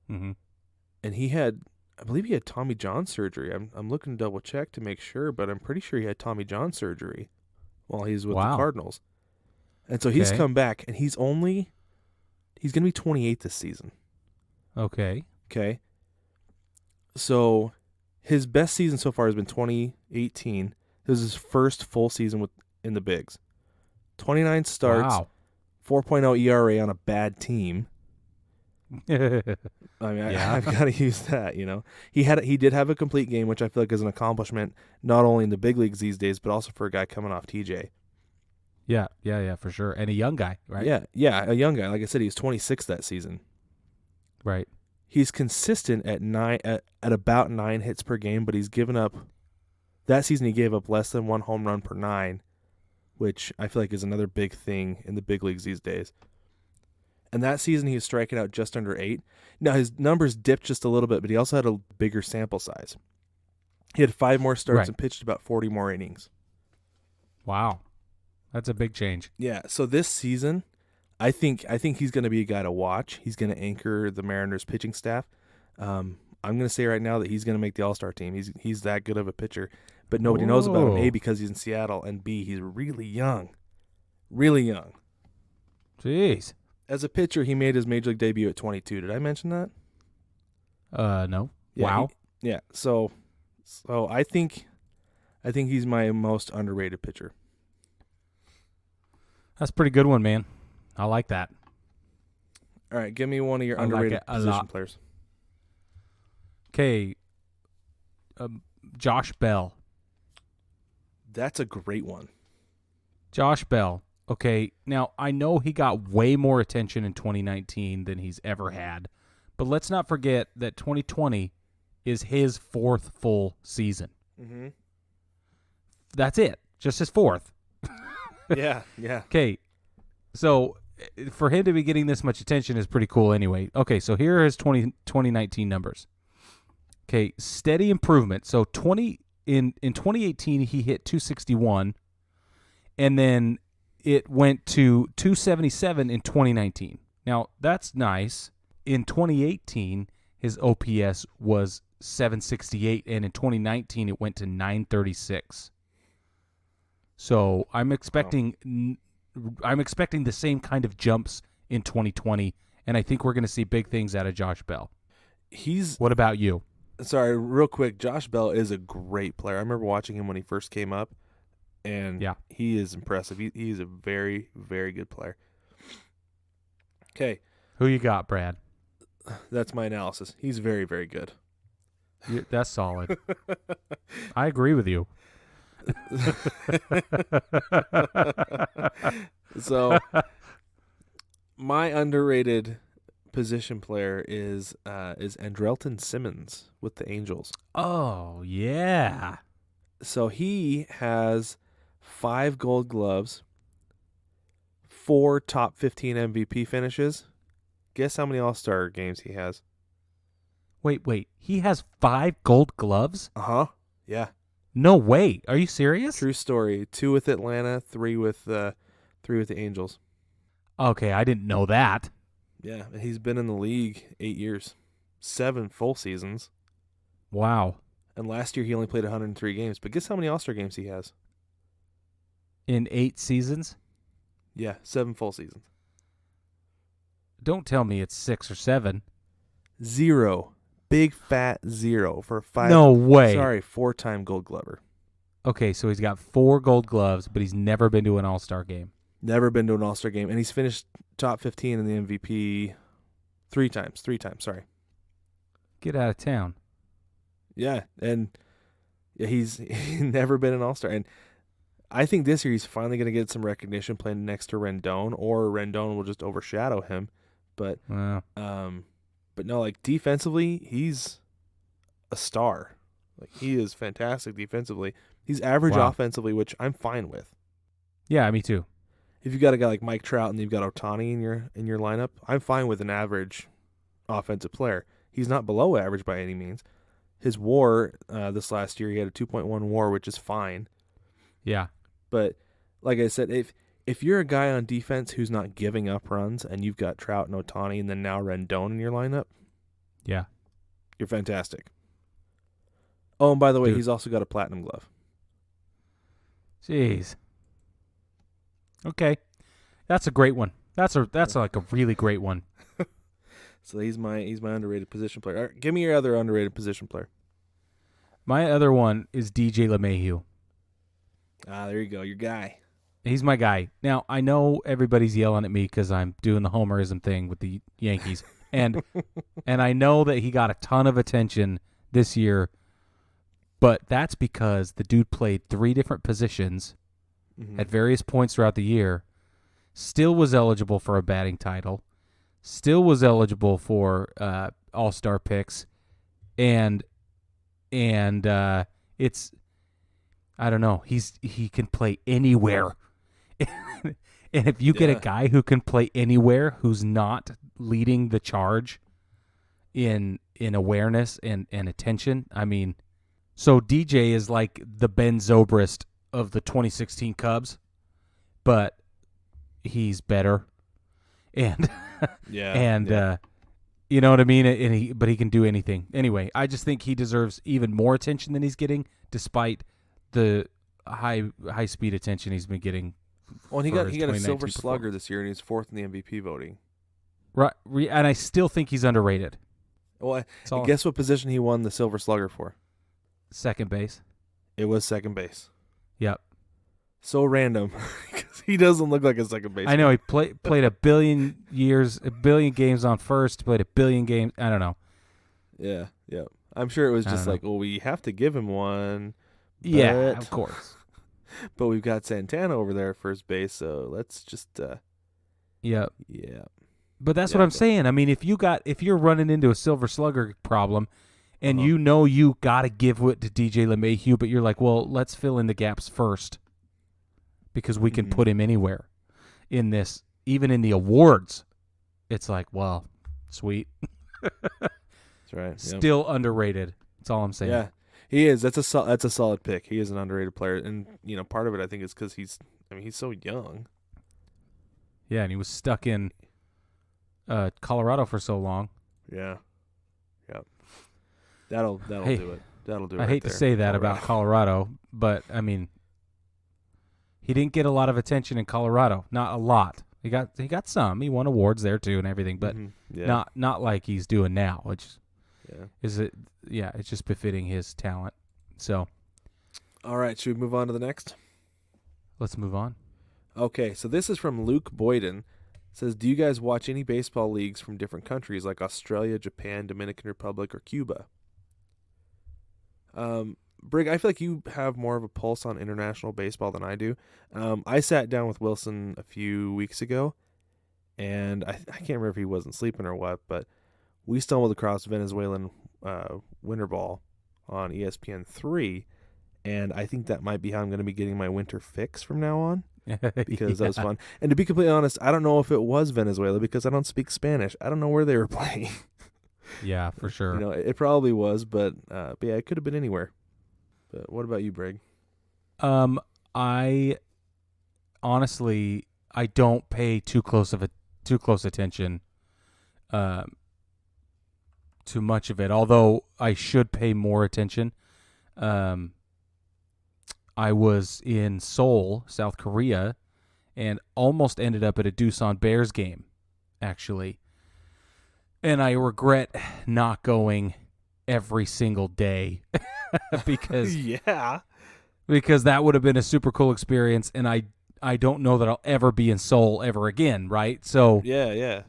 Mm-hmm. and I believe he had Tommy John surgery. I'm looking to double check to make sure, but I'm pretty sure he had Tommy John surgery while he's with the Cardinals. And so he's come back, and he's going to be 28 this season. Okay. Okay. So his best season so far has been 2018. This is his first full season in the bigs. 29 starts, Wow. 4.0 ERA on a bad team. I mean, I've got to use that, He did have a complete game, which I feel like is an accomplishment not only in the big leagues these days, but also for a guy coming off TJ. Yeah, for sure. And a young guy, right? Yeah, a young guy. Like I said, he was 26 that season. Right. He's consistent at about 9 hits per game, but he's given up. That season, he gave up less than 1 home run per 9, which I feel like is another big thing in the big leagues these days. And that season, he was striking out just under 8. Now, his numbers dipped just a little bit, but he also had a bigger sample size. He had 5 more starts and pitched about 40 more innings. Wow. That's a big change. Yeah, so this season, I think he's going to be a guy to watch. He's going to anchor the Mariners pitching staff. I'm going to say right now that he's going to make the All-Star team. He's that good of a pitcher, but nobody knows about him, A, because he's in Seattle, and B, he's really young. Really young. Jeez. As a pitcher, he made his major league debut at 22. Did I mention that? No. Yeah, Wow. So I think he's my most underrated pitcher. That's a pretty good one, man. I like that. All right, give me one of your underrated position players. Okay. Josh Bell. That's a great one. Josh Bell. Okay, now I know he got way more attention in 2019 than he's ever had, but let's not forget that 2020 is his 4th full season. Mm-hmm. That's it. Just his 4th. Yeah. Okay, so for him to be getting this much attention is pretty cool anyway. Okay, so here are his 2019 numbers. Okay, steady improvement. So in 2018, he hit 261, and then it went to 277 in 2019. Now, that's nice. In 2018, his OPS was 768, and in 2019, it went to 936. So I'm expecting the same kind of jumps in 2020, and I think we're going to see big things out of Josh Bell. What about you? Sorry, real quick. Josh Bell is a great player. I remember watching him when he first came up, and he is impressive. He's a very, very good player. Okay. Who you got, Brad? That's my analysis. He's very, very good. That's solid. I agree with you. So, my underrated position player is Andrelton Simmons with the Angels. Oh, yeah. So he has 5 Gold Gloves, 4 top 15 MVP finishes. Guess how many All-Star games he has? Wait. He has 5 Gold Gloves? Uh-huh. Yeah. No way. Are you serious? True story. 2 with Atlanta, 3 with the Angels. Okay, I didn't know that. Yeah, and he's been in the league 8 years, 7 full seasons. Wow. And last year he only played 103 games. But guess how many All-Star games he has? In 8 seasons? Yeah, 7 full seasons. Don't tell me it's 6 or 7. 0. Big fat 0 for 5. No way. Sorry, 4-time Gold Glover. Okay, so he's got 4 Gold Gloves, but he's never been to an All-Star game. Never been to an All-Star game. And he's finished top 15 in the MVP 3 times. Sorry. Get out of town. Yeah, and he's never been an All-Star. And I think this year he's finally going to get some recognition playing next to Rendon, or Rendon will just overshadow him. But Wow. but no, like defensively, he's a star. Like he is fantastic defensively. He's average Wow. offensively, which I'm fine with. Yeah, me too. If you've got a guy like Mike Trout and you've got Ohtani in your lineup, I'm fine with an average offensive player. He's not below average by any means. His WAR this last year, he had a 2.1 WAR, which is fine. Yeah. But like I said, if you're a guy on defense who's not giving up runs, and you've got Trout and Ohtani, and then now Rendon in your lineup, Yeah. you're fantastic. Oh, and by the way, Dude. he's also got a platinum glove. Jeez. Okay. That's a great one. That's like a really great one. So he's my underrated position player. All right, give me your other underrated position player. My other one is DJ LeMahieu. Ah, there you go, your guy. He's my guy. Now, I know everybody's yelling at me because I'm doing the homerism thing with the Yankees. And I know that he got a ton of attention this year, but that's because the dude played 3 different positions at various points throughout the year, still was eligible for a batting title, still was eligible for all-star picks, and it's, I don't know, he can play anywhere. And if you get a guy who can play anywhere, who's not leading the charge in awareness and attention, I mean, so DJ is like the Ben Zobrist of the 2016 Cubs, but he's better, and you know what I mean. And he can do anything. Anyway, I just think he deserves even more attention than he's getting, despite the high speed attention he's been getting. Well, he got a Silver 2019 Slugger this year, and he's 4th in the MVP voting. Right, and I still think he's underrated. Well, guess what position he won the Silver Slugger for? Second base. It was second base. Yep. So random, because he doesn't look like a second baseman. I know he played a billion games on first, played a billion games. I don't know. Yeah. I'm sure it was just like, well, we have to give him one. Yeah, of course. But we've got Santana over there at first base, so let's just. Yep. Yeah. But that's what I'm saying. I mean, if you're running into a Silver Slugger problem, and you know you got to give it to DJ LeMahieu, but you're like, well, let's fill in the gaps first, because we can put him anywhere in this, even in the awards. It's like, well, sweet. That's right. Still underrated. That's all I'm saying. Yeah, he is. That's a solid pick. He is an underrated player, and part of it I think is because he's so young. Yeah, and he was stuck in Colorado for so long. Yeah. That'll do it. That'll do it. I hate to say that about Colorado, but I mean, he didn't get a lot of attention in Colorado. Not a lot. He got some. He won awards there too and everything, but not like he's doing now. Which it's just befitting his talent. So, all right, should we move on to the next? Let's move on. Okay, so this is from Luke Boyden. It says, do you guys watch any baseball leagues from different countries like Australia, Japan, Dominican Republic, or Cuba? Brig, I feel like you have more of a pulse on international baseball than I do. I sat down with Wilson a few weeks ago, and I can't remember if he wasn't sleeping or what, but we stumbled across Venezuelan winter ball on ESPN3, and I think that might be how I'm going to be getting my winter fix from now on, because that was fun. And to be completely honest, I don't know if it was Venezuela because I don't speak Spanish. I don't know where they were playing. Yeah, for sure. It probably was, but yeah, it could have been anywhere. But what about you, Brig? I honestly don't pay too close attention to much of it, although I should pay more attention. I was in Seoul, South Korea, and almost ended up at a Doosan Bears game, actually. And I regret not going every single day because that would have been a super cool experience, and I don't know that I'll ever be in Seoul ever again, right? So yeah.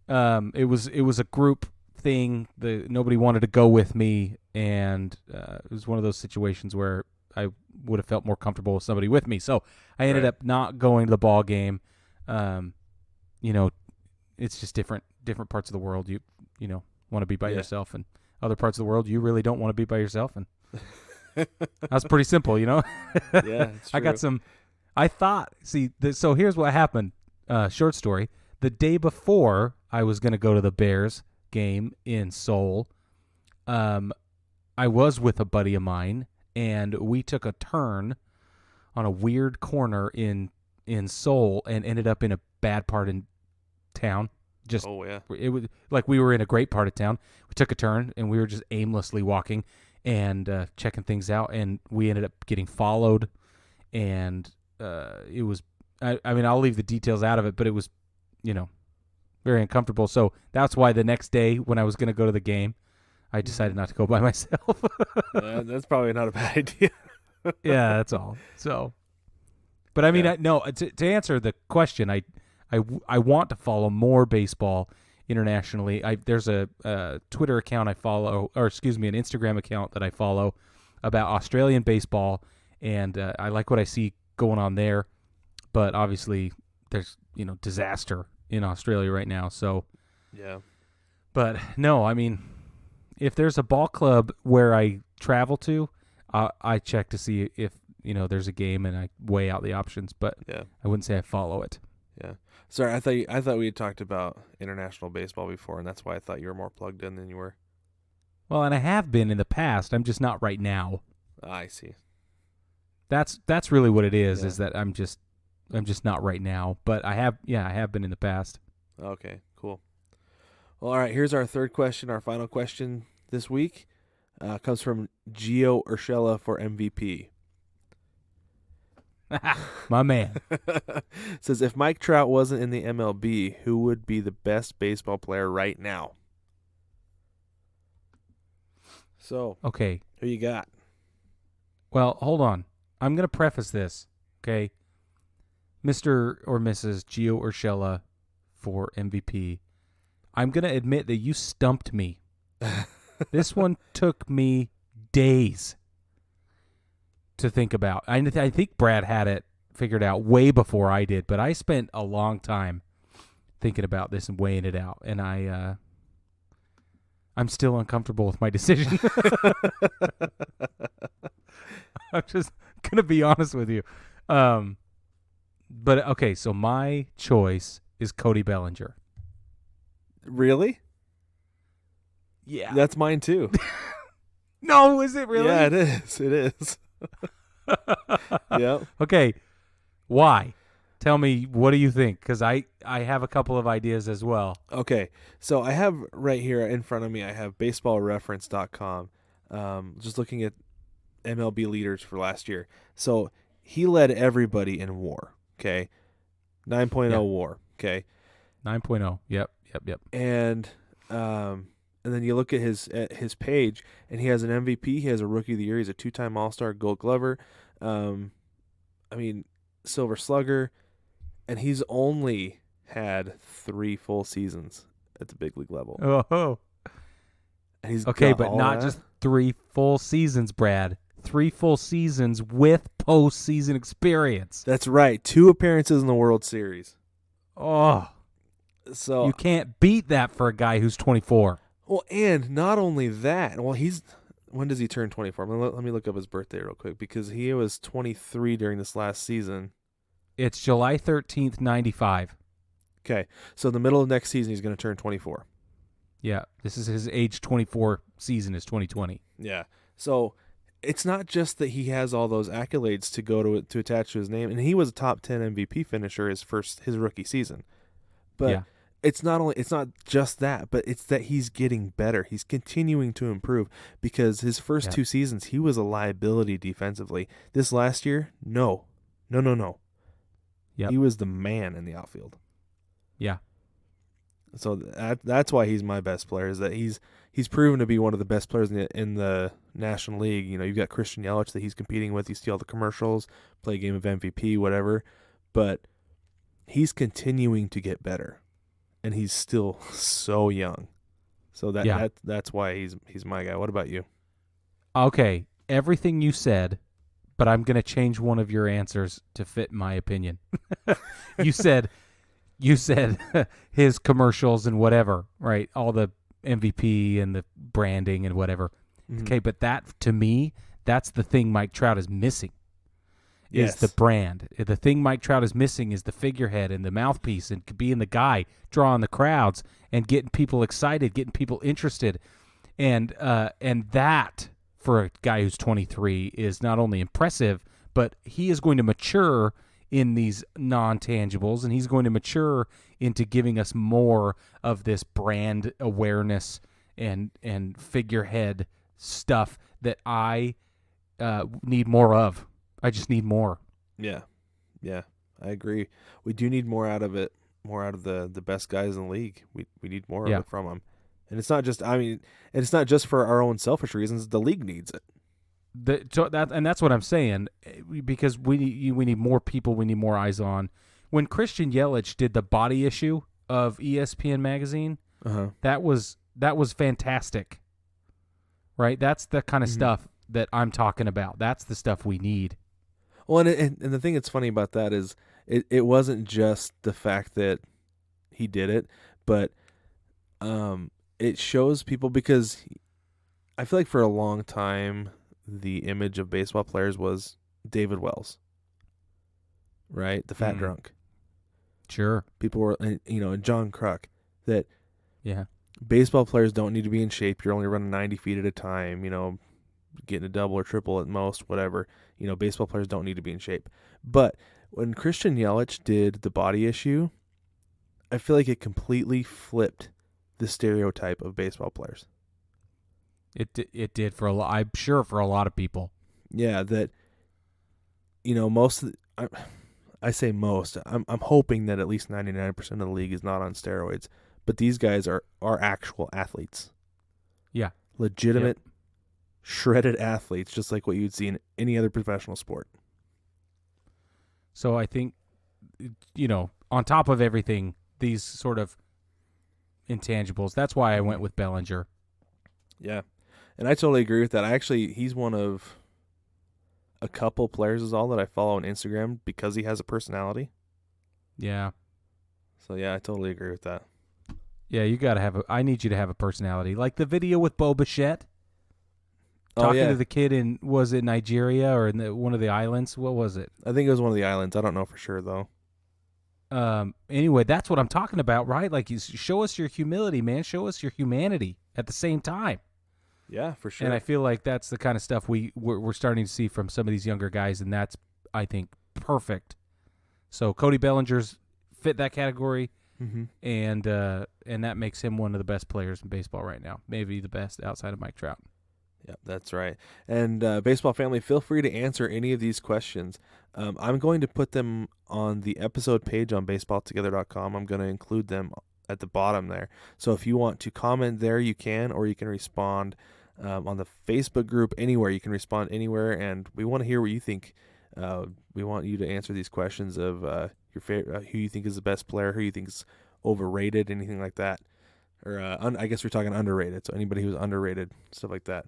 It was a group thing. Nobody wanted to go with me, and it was one of those situations where I would have felt more comfortable with somebody with me. So I ended up not going to the ball game. It's just different parts of the world. You want to be by yourself, and other parts of the world you really don't want to be by yourself. And that's pretty simple, Yeah, it's true. I got some. I thought. So here's what happened. Short story. The day before I was going to go to the Bears game in Seoul, I was with a buddy of mine, and we took a turn on a weird corner in Seoul and ended up in a bad part in town. It was like we were in a great part of town. We took a turn, and we were just aimlessly walking and checking things out, and we ended up getting followed, and it was. I mean, I'll leave the details out of it, but it was, very uncomfortable. So that's why the next day when I was going to go to the game, I decided not to go by myself. That's probably not a bad idea. Yeah, that's all. So, but I mean, to answer the question, I want to follow more baseball internationally. There's a Twitter account I follow, or excuse me, an Instagram account that I follow about Australian baseball, and I like what I see going on there. But obviously, there's disaster in Australia right now. So, yeah. But no, I mean, if there's a ball club where I travel to, I check to see if there's a game, and I weigh out the options. But I wouldn't say I follow it. Yeah. Sorry, I thought we had talked about international baseball before, and that's why I thought you were more plugged in than you were. Well, and I have been in the past. I'm just not right now. I see. That's really what it is. Is that I'm just not right now, but I have been in the past. Okay, cool. Well, all right, here's our third question, our final question this week. Comes from Gio Urshela for MVP. My man. Says, if Mike Trout wasn't in the MLB, who would be the best baseball player right now? So, okay. Who you got? Well, hold on. I'm going to preface this, okay? Mr. or Mrs. Gio Urshela for MVP. I'm going to admit that you stumped me. This one took me days to think about. I think Brad had it figured out way before I did, but I spent a long time thinking about this and weighing it out, and I'm still uncomfortable with my decision. I'm just going to be honest with you. But, okay, so my choice is Cody Bellinger. Really? Yeah. That's mine, too. No, is it really? Yeah, it is. It is. Yep. Okay, why? Tell me, what do you think? Because I have a couple of ideas as well. Okay, so I have right here in front of me, I have baseballreference.com, just looking at MLB leaders for last year. So he led everybody in WAR, okay? 9.0 WAR, okay? 9.0, yep. And then you look at his page, and he has an MVP, he has a Rookie of the Year, he's a 2-time All-Star, Gold Glover, Silver Slugger, and he's only had 3 full seasons at the big league level. Oh. And he's okay, but not just 3 full seasons, Brad. 3 full seasons with postseason experience. That's right. 2 appearances in the World Series. Oh. So you can't beat that for a guy who's 24. Well, and not only that. Well, when does he turn 24? Let me look up his birthday real quick, because he was 23 during this last season. It's July 13th, 95. Okay, so in the middle of next season, he's going to turn 24. Yeah, this is his age 24 season is 2020. Yeah, so it's not just that he has all those accolades to attach to his name, and he was a top 10 MVP finisher his rookie season. But it's not just that, but it's that he's getting better. He's continuing to improve, because his first 2 seasons, he was a liability defensively. This last year, no. Yep. He was the man in the outfield. Yeah. So that's why he's my best player, is that he's proven to be one of the best players in the National League. You've got Christian Yelich that he's competing with. You see all the commercials, play a game of MVP, whatever. But he's continuing to get better. and he's still so young. So that's why he's my guy. What about you? Okay, everything you said, but I'm going to change one of your answers to fit my opinion. You said his commercials and whatever, right? All the MVP and the branding and whatever. Mm-hmm. Okay, but that, to me, that's the thing Mike Trout is missing. Is the brand. The thing Mike Trout is missing is the figurehead and the mouthpiece and being the guy drawing the crowds and getting people excited, getting people interested. And that, for a guy who's 23, is not only impressive, but he is going to mature in these non-tangibles, and he's going to mature into giving us more of this brand awareness and figurehead stuff that I need more of. I just need more. Yeah, I agree. We do need more out of it, more out of the best guys in the league. We need more of it from them. And it's not just, it's not just for our own selfish reasons. The league needs it. And that's what I'm saying, because we need more people. We need more eyes on. When Christian Yelich did the body issue of ESPN magazine, that was fantastic. Right? That's the kind of stuff that I'm talking about. That's the stuff we need. Well, and the thing that's funny about that is it wasn't just the fact that he did it, but it shows people, because I feel like for a long time the image of baseball players was David Wells, right? The fat drunk. Sure. People were, and John Kruk, that yeah, baseball players don't need to be in shape. You're only running 90 feet at a time, getting a double or triple at most, whatever. Baseball players don't need to be in shape. But when Christian Yelich did the body issue, I feel like it completely flipped the stereotype of baseball players. It did for a lot. I'm sure for a lot of people. Yeah, that most. I say most. I'm hoping that at least 99% of the league is not on steroids, but these guys are actual athletes. Yeah, legitimate, shredded athletes, just like what you'd see in any other professional sport. So I think, on top of everything, these sort of intangibles. That's why I went with Bellinger. Yeah. And I totally agree with that. He's one of a couple players is all that I follow on Instagram because he has a personality. Yeah. So yeah, I totally agree with that. Yeah, you got to I need you to have a personality. Like the video with Bo Bichette talking to the kid in, was it Nigeria or in one of the islands? What was it? I think it was one of the islands. I don't know for sure though. Anyway, that's what I'm talking about, right? Like, you show us your humility, man. Show us your humanity at the same time. Yeah, for sure. And I feel like that's the kind of stuff we're starting to see from some of these younger guys, and that's, I think, perfect. So Cody Bellinger's fit that category, and that makes him one of the best players in baseball right now. Maybe the best outside of Mike Trout. Yeah, that's right. And baseball family, feel free to answer any of these questions. I'm going to put them on the episode page on baseballtogether.com. I'm going to include them at the bottom there. So if you want to comment there, you can, or you can respond on the Facebook group, anywhere. You can respond anywhere, and we want to hear what you think. We want you to answer these questions of your favorite, who you think is the best player, who you think is overrated, anything like that. Or I guess we're talking underrated, so anybody who's underrated, stuff like that.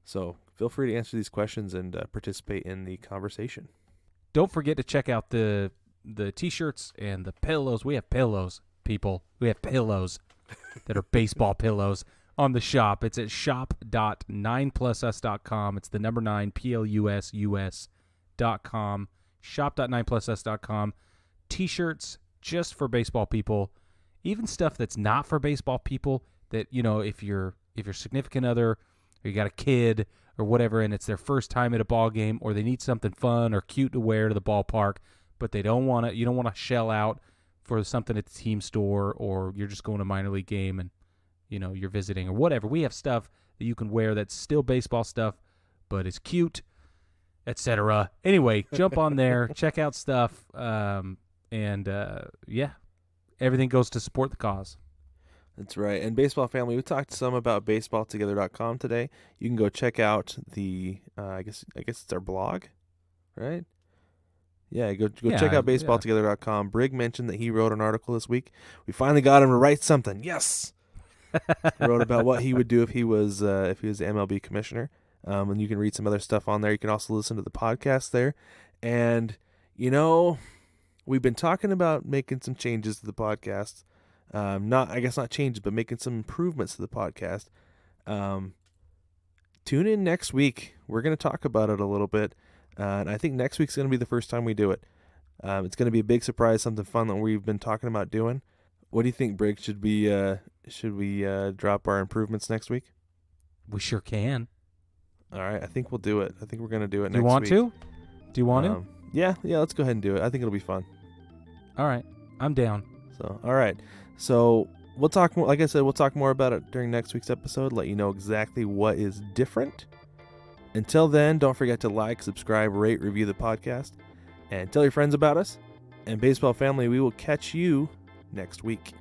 So feel free to answer these questions and participate in the conversation. Don't forget to check out the T-shirts and the pillows. We have pillows, people. We have pillows that are baseball pillows on the shop. It's at shop.9plusus.com. It's the number 9, PLUSUS.com. Shop.9plusus.com. T-shirts just for baseball people. Even stuff that's not for baseball people, that, if your significant other, or you got a kid or whatever, and it's their first time at a ball game, or they need something fun or cute to wear to the ballpark, but you don't want to shell out for something at the team store, or you're just going to a minor league game and you're visiting or whatever. We have stuff that you can wear that's still baseball stuff, but is cute, etc. Anyway, jump on there, check out stuff, and everything goes to support the cause. That's right. And baseball family, we talked some about baseballtogether.com today. You can go check out the I guess it's our blog, right? Yeah, go Yeah, check out baseballtogether.com. Brig mentioned that he wrote an article this week. We finally got him to write something. Yes. He wrote about what he would do if he was the MLB commissioner. And you can read some other stuff on there. You can also listen to the podcast there. And we've been talking about making some changes to the podcast. Not changes, but making some improvements to the podcast. Tune in next week. We're going to talk about it a little bit. And I think next week's going to be the first time we do it. It's going to be a big surprise, something fun that we've been talking about doing. What do you think, Brig? Should we drop our improvements next week? We sure can. All right, I think we'll do it. I think we're going to do it Do next week. you want to? Do you want to? Yeah, let's go ahead and do it. I think it'll be fun. All right, I'm down. So, all right. So, we'll talk more, like I said, we'll talk more about it during next week's episode, let you know exactly what is different. Until then, don't forget to like, subscribe, rate, review the podcast, and tell your friends about us. And baseball family, we will catch you next week.